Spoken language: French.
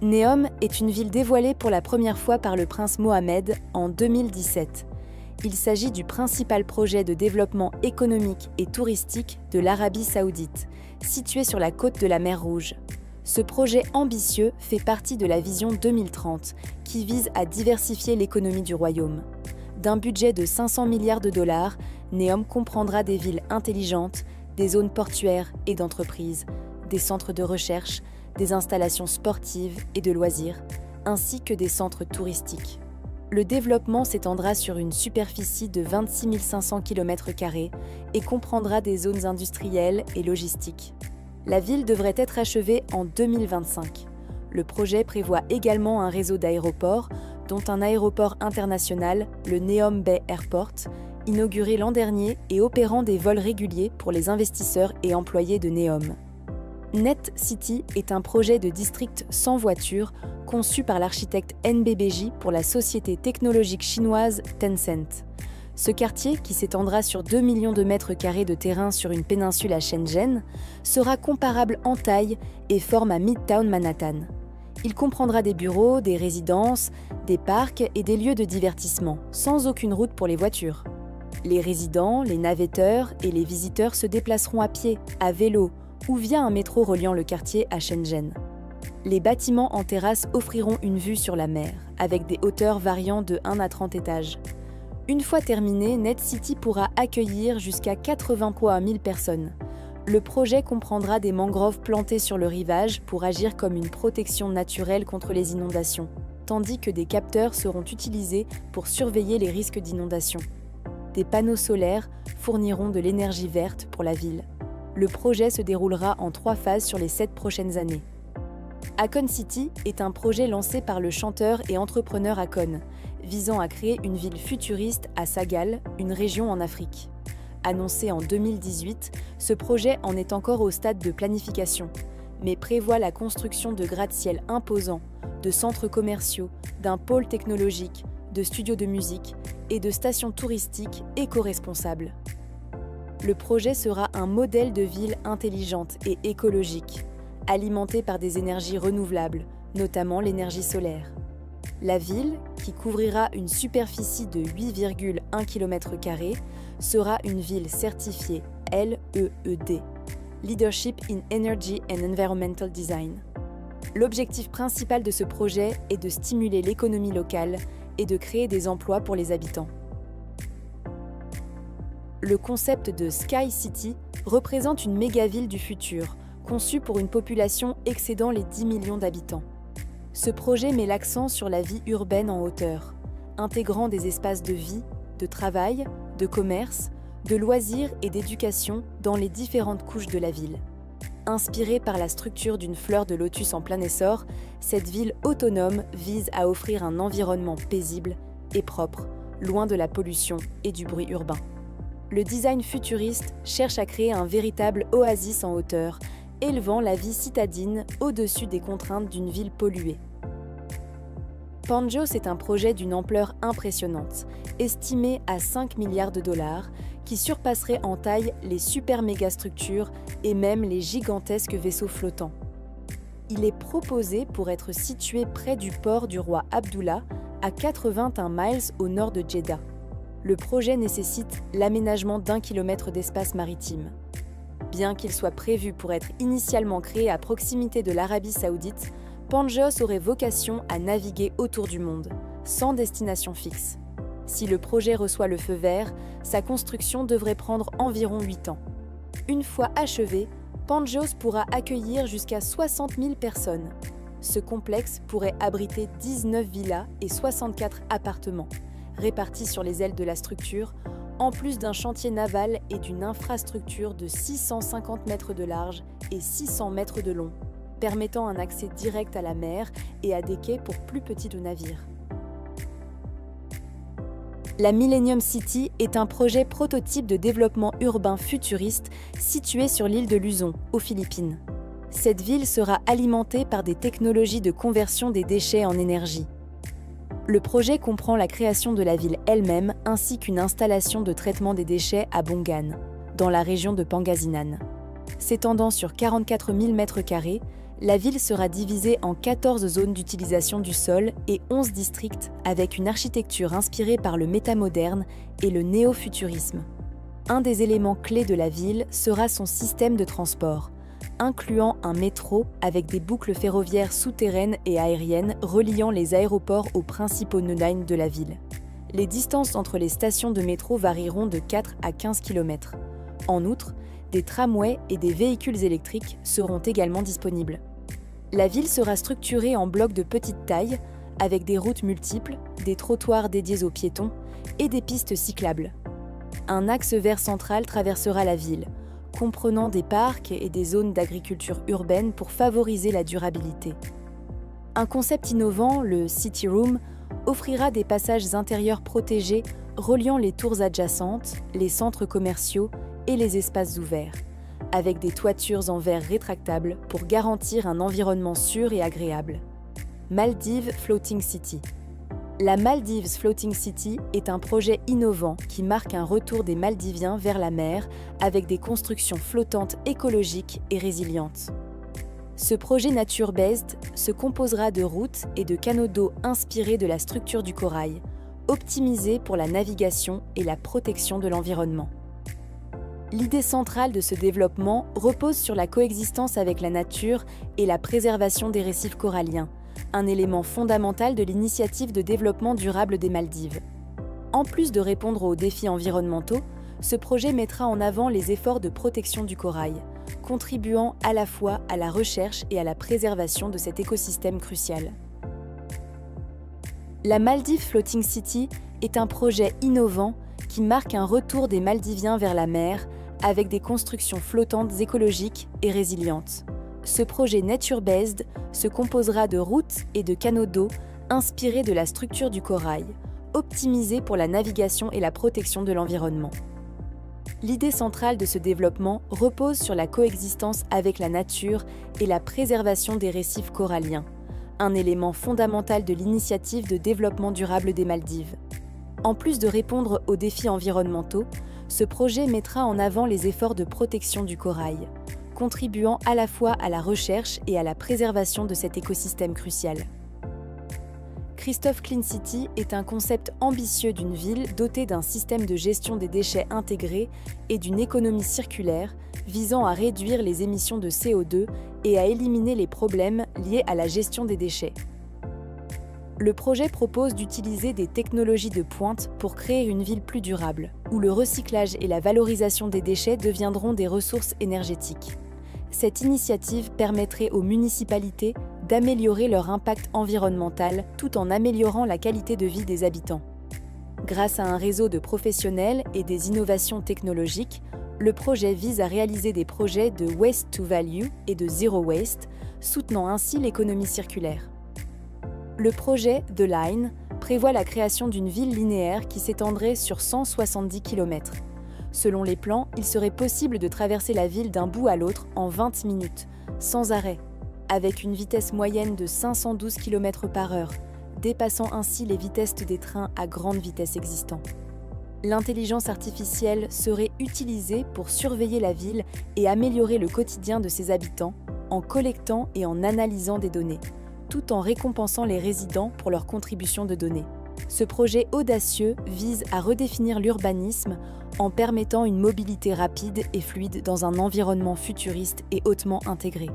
Neom est une ville dévoilée pour la première fois par le prince Mohammed en 2017. Il s'agit du principal projet de développement économique et touristique de l'Arabie saoudite, situé sur la côte de la mer Rouge. Ce projet ambitieux fait partie de la vision 2030, qui vise à diversifier l'économie du royaume. D'un budget de 500 milliards de dollars, Neom comprendra des villes intelligentes, des zones portuaires et d'entreprises, des centres de recherche, des installations sportives et de loisirs, ainsi que des centres touristiques. Le développement s'étendra sur une superficie de 26 500 km² et comprendra des zones industrielles et logistiques. La ville devrait être achevée en 2025. Le projet prévoit également un réseau d'aéroports, dont un aéroport international, le Neom Bay Airport, inauguré l'an dernier et opérant des vols réguliers pour les investisseurs et employés de Neom. Net City est un projet de district sans voiture conçu par l'architecte NBBJ pour la société technologique chinoise Tencent. Ce quartier, qui s'étendra sur 2 millions de mètres carrés de terrain sur une péninsule à Shenzhen, sera comparable en taille et forme à Midtown Manhattan. Il comprendra des bureaux, des résidences, des parcs et des lieux de divertissement, sans aucune route pour les voitures. Les résidents, les navetteurs et les visiteurs se déplaceront à pied, à vélo ou via un métro reliant le quartier à Shenzhen. Les bâtiments en terrasse offriront une vue sur la mer, avec des hauteurs variant de 1 à 30 étages. Une fois terminé, Net City pourra accueillir jusqu'à 83 000 personnes. Le projet comprendra des mangroves plantées sur le rivage pour agir comme une protection naturelle contre les inondations, tandis que des capteurs seront utilisés pour surveiller les risques d'inondation. Des panneaux solaires fourniront de l'énergie verte pour la ville. Le projet se déroulera en 3 phases sur les 7 prochaines années. Akon City est un projet lancé par le chanteur et entrepreneur Akon, visant à créer une ville futuriste à Sagal, une région en Afrique. Annoncé en 2018, ce projet en est encore au stade de planification, mais prévoit la construction de gratte-ciel imposants, de centres commerciaux, d'un pôle technologique, de studios de musique et de stations touristiques éco-responsables. Le projet sera un modèle de ville intelligente et écologique, alimentée par des énergies renouvelables, notamment l'énergie solaire. La ville, qui couvrira une superficie de 8,1 km², sera une ville certifiée LEED, Leadership in Energy and Environmental Design. L'objectif principal de ce projet est de stimuler l'économie locale et de créer des emplois pour les habitants. Le concept de Sky City représente une méga-ville du futur, conçue pour une population excédant les 10 millions d'habitants. Ce projet met l'accent sur la vie urbaine en hauteur, intégrant des espaces de vie, de travail, de commerce, de loisirs et d'éducation dans les différentes couches de la ville. Inspirée par la structure d'une fleur de lotus en plein essor, cette ville autonome vise à offrir un environnement paisible et propre, loin de la pollution et du bruit urbain. Le design futuriste cherche à créer un véritable oasis en hauteur, élevant la vie citadine au-dessus des contraintes d'une ville polluée. Panjos est un projet d'une ampleur impressionnante, estimé à 5 milliards de dollars, qui surpasserait en taille les super mégastructures et même les gigantesques vaisseaux flottants. Il est proposé pour être situé près du port du roi Abdullah, à 81 miles au nord de Jeddah. Le projet nécessite l'aménagement d'1 kilomètre d'espace maritime. Bien qu'il soit prévu pour être initialement créé à proximité de l'Arabie saoudite, Panjos aurait vocation à naviguer autour du monde, sans destination fixe. Si le projet reçoit le feu vert, sa construction devrait prendre environ 8 ans. Une fois achevé, Panjos pourra accueillir jusqu'à 60 000 personnes. Ce complexe pourrait abriter 19 villas et 64 appartements, répartis sur les ailes de la structure, en plus d'un chantier naval et d'une infrastructure de 650 mètres de large et 600 mètres de long, permettant un accès direct à la mer et à des quais pour plus petits de navires. La Millennium City est un projet prototype de développement urbain futuriste situé sur l'île de Luzon, aux Philippines. Cette ville sera alimentée par des technologies de conversion des déchets en énergie. Le projet comprend la création de la ville elle-même ainsi qu'une installation de traitement des déchets à Bongan, dans la région de Pangasinan. S'étendant sur 44 000 m², La ville sera divisée en 14 zones d'utilisation du sol et 11 districts avec une architecture inspirée par le métamoderne et le néo-futurisme. Un des éléments clés de la ville sera son système de transport, incluant un métro avec des boucles ferroviaires souterraines et aériennes reliant les aéroports aux principaux nœuds de la ville. Les distances entre les stations de métro varieront de 4 à 15 km. En outre, des tramways et des véhicules électriques seront également disponibles. La ville sera structurée en blocs de petite taille, avec des routes multiples, des trottoirs dédiés aux piétons et des pistes cyclables. Un axe vert central traversera la ville, comprenant des parcs et des zones d'agriculture urbaine pour favoriser la durabilité. Un concept innovant, le City Room, offrira des passages intérieurs protégés reliant les tours adjacentes, les centres commerciaux et les espaces ouverts, avec des toitures en verre rétractables pour garantir un environnement sûr et agréable. Maldives Floating City. La Maldives Floating City est un projet innovant qui marque un retour des Maldiviens vers la mer avec des constructions flottantes écologiques et résilientes. Ce projet nature-based se composera de routes et de canaux d'eau inspirés de la structure du corail, optimisés pour la navigation et la protection de l'environnement. L'idée centrale de ce développement repose sur la coexistence avec la nature et la préservation des récifs coralliens, un élément fondamental de l'initiative de développement durable des Maldives. En plus de répondre aux défis environnementaux, ce projet mettra en avant les efforts de protection du corail, contribuant à la fois à la recherche et à la préservation de cet écosystème crucial. La Maldives Floating City est un projet innovant qui marque un retour des Maldiviens vers la mer avec des constructions flottantes écologiques et résilientes. Ce projet nature-based se composera de routes et de canaux d'eau inspirés de la structure du corail, optimisés pour la navigation et la protection de l'environnement. L'idée centrale de ce développement repose sur la coexistence avec la nature et la préservation des récifs coralliens, un élément fondamental de l'initiative de développement durable des Maldives. En plus de répondre aux défis environnementaux, ce projet mettra en avant les efforts de protection du corail, contribuant à la fois à la recherche et à la préservation de cet écosystème crucial. Christophe Clean City est un concept ambitieux d'une ville dotée d'un système de gestion des déchets intégré et d'une économie circulaire visant à réduire les émissions de CO2 et à éliminer les problèmes liés à la gestion des déchets. Le projet propose d'utiliser des technologies de pointe pour créer une ville plus durable, où le recyclage et la valorisation des déchets deviendront des ressources énergétiques. Cette initiative permettrait aux municipalités d'améliorer leur impact environnemental tout en améliorant la qualité de vie des habitants. Grâce à un réseau de professionnels et des innovations technologiques, le projet vise à réaliser des projets de Waste to Value et de Zero Waste, soutenant ainsi l'économie circulaire. Le projet The Line prévoit la création d'une ville linéaire qui s'étendrait sur 170 km. Selon les plans, il serait possible de traverser la ville d'un bout à l'autre en 20 minutes, sans arrêt, avec une vitesse moyenne de 512 km/h, dépassant ainsi les vitesses des trains à grande vitesse existants. L'intelligence artificielle serait utilisée pour surveiller la ville et améliorer le quotidien de ses habitants en collectant et en analysant des données, tout en récompensant les résidents pour leur contribution de données. Ce projet audacieux vise à redéfinir l'urbanisme en permettant une mobilité rapide et fluide dans un environnement futuriste et hautement intégré.